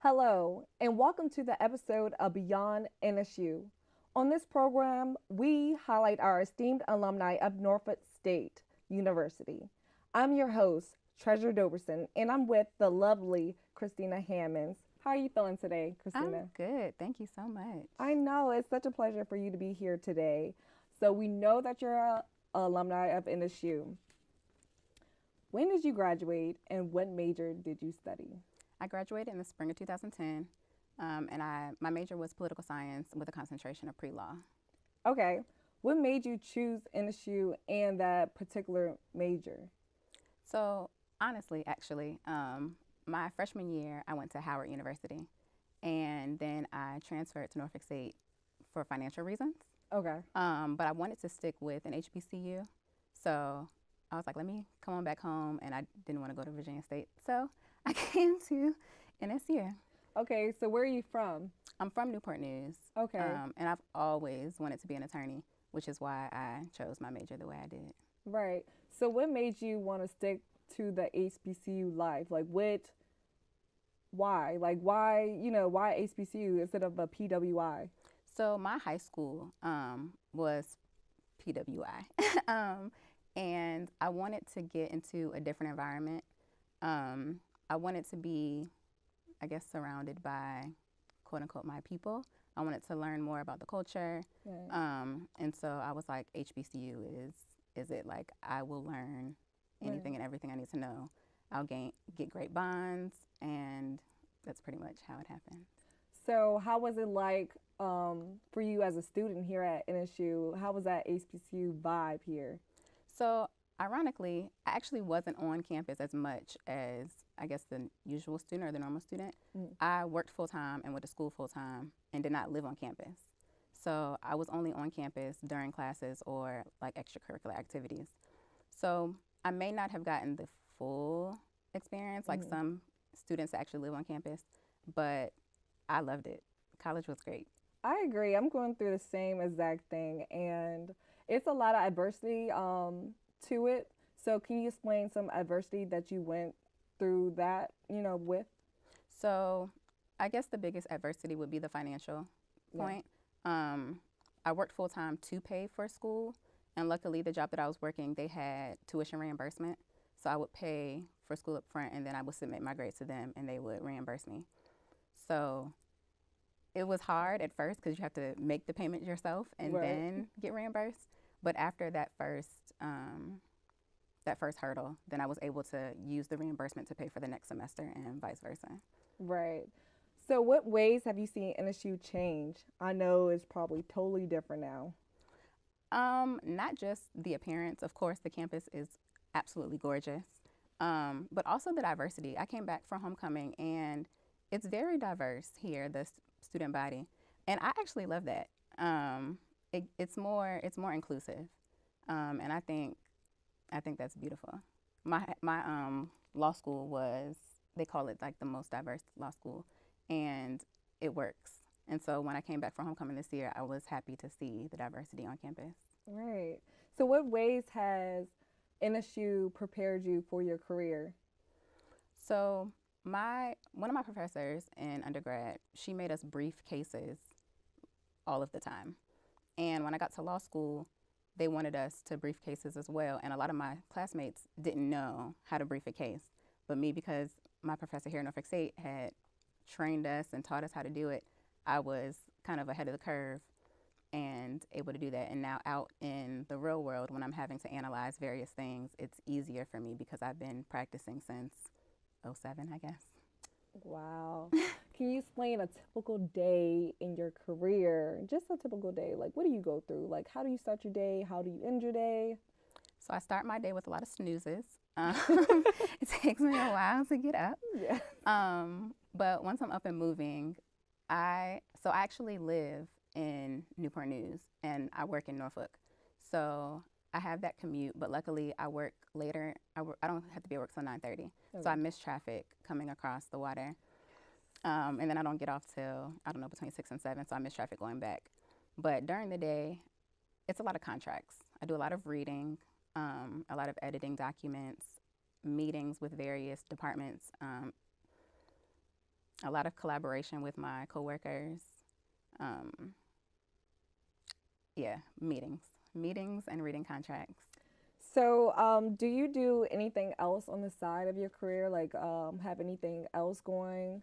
Hello, and welcome to the episode of Beyond NSU. On this program, we highlight our esteemed alumni of Norfolk State University. I'm your host, Treasure Doberson, and I'm with the lovely Christina Hammonds. How are you feeling today, I'm Christina? good. Thank you so much. I know it's such a pleasure for you to be here today. So, we know that you're a alumni of NSU. When did you graduate, and what major did you study? I graduated in the spring of 2010, and my major was political science with a concentration of pre-law. Okay. What made you choose NSU and that particular major? So honestly, actually, my freshman year, I went to Howard University, and then I transferred to Norfolk State for financial reasons. Okay. But I wanted to stick with an HBCU, so I was like, let me come on back home, and I didn't want to go to Virginia State, so I came to NSU. Okay, so where are you from? I'm from Newport News, Okay. and I've always wanted to be an attorney, which is why I chose my major the way I did. Right. So what made you want to stick to the HBCU life? Why? Why HBCU instead of a PWI? So my high school was PWI, and I wanted to get into a different environment. I wanted to be, I guess, surrounded by quote unquote my people. I wanted to learn more about the culture, Right. and so I was like, HBCU is it like I will learn anything Right. and everything I need to know. I'll get great bonds, and that's pretty much how it happened. So how was it like for you as a student here at NSU? How was that HBCU vibe here? So, ironically, I actually wasn't on campus as much as I guess the usual student or the normal student. Mm. I worked full time and went to school full time and did not live on campus. So, I was only on campus during classes or like extracurricular activities. So, I may not have gotten the full experience like Mhm. some students that actually live on campus, but I loved it. College was great. I agree. I'm going through the same exact thing, and it's a lot of adversity to it. So, can you explain some adversity that you went through with? So, I guess the biggest adversity would be the financial Yeah. point. Um, I worked full time to pay for school, and luckily, the job that I was working, they had tuition reimbursement. So I would pay for school up front, and then I would submit my grades to them, and they would reimburse me. So it was hard at first because you have to make the payment yourself and Right. then get reimbursed. But after that first hurdle, then I was able to use the reimbursement to pay for the next semester, and vice versa. Right. So, what ways have you seen NSU change? I know it's probably totally different now. Not just the appearance. Of course, the campus is absolutely gorgeous, but also the diversity. I came back from homecoming, and it's very diverse here, the student body, and I actually love that. It's more inclusive, and I think that's beautiful. My law school was, they call it like the most diverse law school, and it works. And so when I came back from homecoming this year, I was happy to see the diversity on campus. Right. So, what ways has NSU prepared you for your career? So my one of my professors in undergrad, she made us brief cases all of the time. And when I got to law school, they wanted us to brief cases as well. And a lot of my classmates didn't know how to brief a case. But me, because my professor here at Norfolk State had trained us and taught us how to do it, I was kind of ahead of the curve and able to do that. And now out in the real world, when I'm having to analyze various things, it's easier for me because I've been practicing since '07, I guess. Wow. Can you explain a typical day in your career? Just a typical day. Like, what do you go through? Like, how do you start your day? How do you end your day? So I start my day with a lot of snoozes. Um, it takes me a while to get up. Yeah. But once I'm up and moving, I actually live in Newport News and I work in Norfolk. So I have that commute, but luckily I work later. I don't have to be at work till 9:30. So I Okay. miss traffic coming across the water. And then I don't get off till, I don't know, between 6 and 7. So I miss traffic going back. But during the day, it's a lot of contracts. I do a lot of reading, a lot of editing documents, meetings with various departments, A lot of collaboration with my coworkers. Um, yeah, meetings and reading contracts. So, do you do anything else on the side of your career? Like, have anything else going?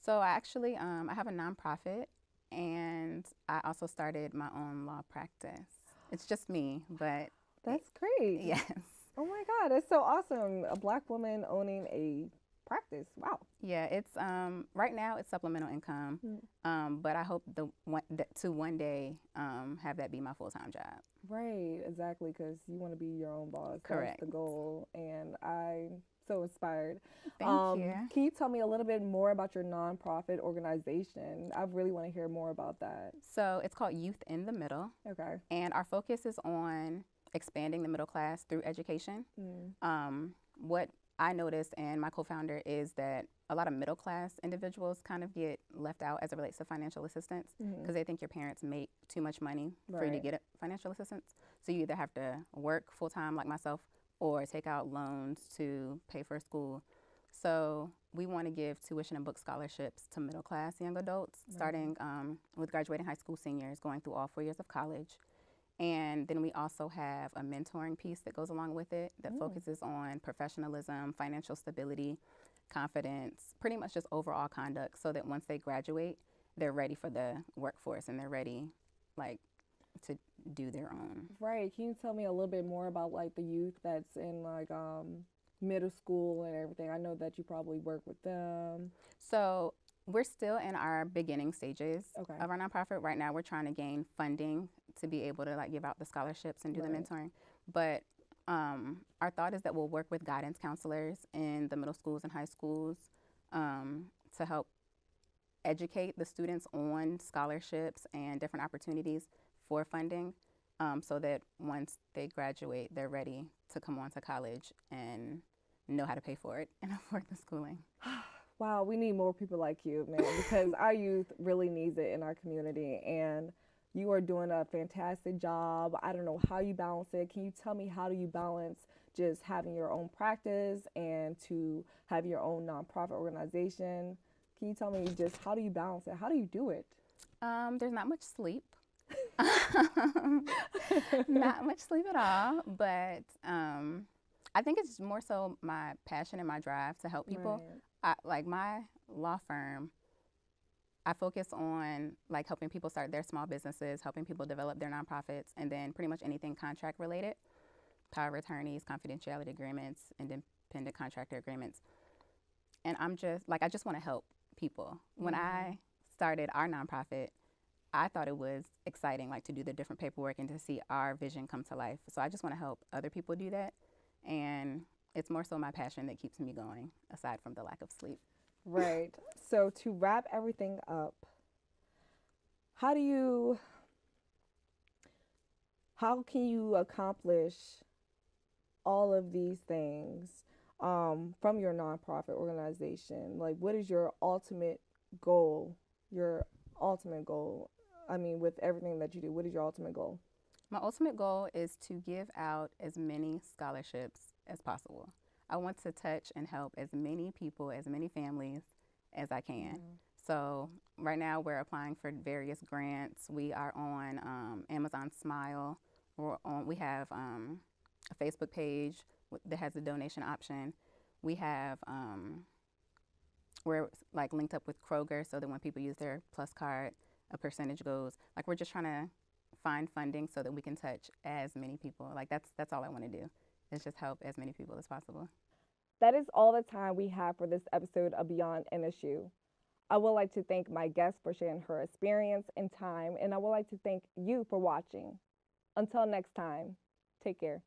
So I actually I have a nonprofit, and I also started my own law practice. It's just me, but That's great. yes. Oh my God, that's so awesome. A Black woman owning a practice. Wow. Yeah, it's right now it's supplemental income, Mm. but I hope to one day have that be my full-time job. Right, exactly, because you want to be your own boss. That's Correct. the goal, and I'm so inspired. Thank you. Can you tell me a little bit more about your nonprofit organization? I really want to hear more about that. So it's called Youth in the Middle, Okay. and our focus is on expanding the middle class through education. What I noticed, and my co-founder, is that a lot of middle class individuals kind of get left out as it relates to financial assistance because they think your parents make too much money for you to Right. get financial assistance. So you either have to work full time like myself or take out loans to pay for school. So we want to give tuition and book scholarships to middle class young adults, starting with graduating high school seniors, going through all 4 years of college. And then we also have a mentoring piece that goes along with it that focuses on professionalism, financial stability, confidence, pretty much just overall conduct, so that once they graduate, they're ready for the workforce and they're ready, like, to do their own. Right. Can you tell me a little bit more about like the youth that's in like middle school and everything? I know that you probably work with them. So we're still in our beginning stages Okay. of our nonprofit. Right now, we're trying to gain funding to be able to like give out the scholarships and do the Right. mentoring. But our thought is that we'll work with guidance counselors in the middle schools and high schools to help educate the students on scholarships and different opportunities for funding, so that once they graduate, they're ready to come on to college and know how to pay for it and afford the schooling. Wow, we need more people like you, man, because our youth really needs it in our community, and you are doing a fantastic job. I don't know how you balance it. Can you tell me how do you balance just having your own practice and to have your own nonprofit organization? Can you tell me just how do you balance it? How do you do it? There's not much sleep. Not much sleep at all, but I think it's more so my passion and my drive to help people. Like my law firm, I focus on like helping people start their small businesses, helping people develop their nonprofits, and then pretty much anything contract related, power of attorneys, confidentiality agreements, independent contractor agreements. And I'm just like, I just want to help people. When I started our nonprofit, I thought it was exciting, like to do the different paperwork and to see our vision come to life. So I just want to help other people do that. And it's more so my passion that keeps me going, aside from the lack of sleep. Right. So to wrap everything up, how can you accomplish all of these things from your nonprofit organization? Like, what is your ultimate goal? Your ultimate goal. I mean, with everything that you do, what is your ultimate goal? My ultimate goal is to give out as many scholarships as possible. I want to touch and help as many people, as many families as I can. So right now we're applying for various grants. We are on Amazon Smile. We have a Facebook page that has a donation option. We have we're like linked up with Kroger so that when people use their Plus card, a percentage goes. Like we're just trying to find funding so that we can touch as many people. Like that's all I want to do, is just help as many people as possible. That is all the time we have for this episode of Beyond NSU. I would like to thank my guest for sharing her experience and time, and I would like to thank you for watching. Until next time, take care.